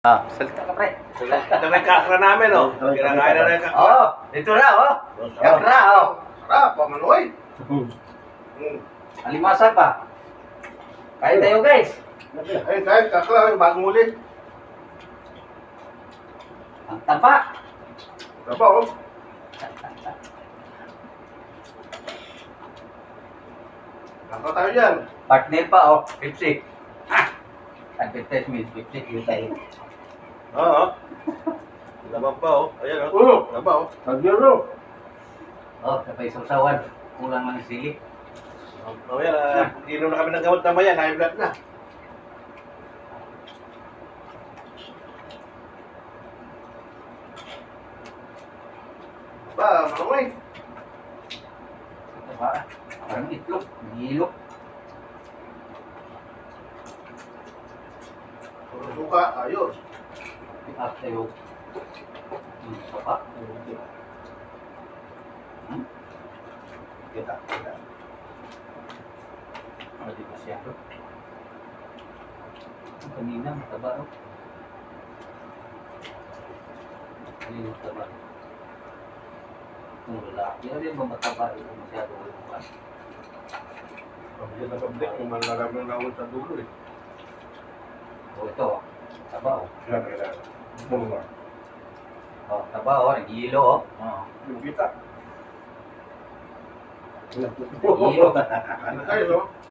Salita ka, pre. Ito na yung kakra namin, oh. Kinakain na yung kakra. Oo, ito na, oh. Kakra, oh. Sarap, pamanoy. Alimasag pa. Kain tayo, guys. Ay, kahit kakra, bagong ulit. Ang taba. Diba, oh. Kakra tayo dyan. Partner pa, oh. 50. Advertisement, 50 yung tayo. Oo. Laban pa, oh. Ayan, oh. Laban, oh. Nagyaro. Oh, kapay sausawan. Kulang lang sili. Oh, yan, inom na kami ng gamot na maya, high blood na. Ba, manoy. Ito ba? Parang itlog. Nihilok. Suka, ayos. Pick-up tayo. Sapa. Kita, kita. Hindi masyado. Ang kanina, mataba, oh. Kanina, mataba. Kung lalaki, ano yung mataba? Ito masyado. Pagkita na pablik, kung malaram ng naon sa dulo, eh. Oh, ito, oh. Taba, oh. Yan, kailangan. Bunga. Oh, taba, oh. Nag-hilo, oh. Oh. Yung kita. Nag-hilo. Ano tayo, no?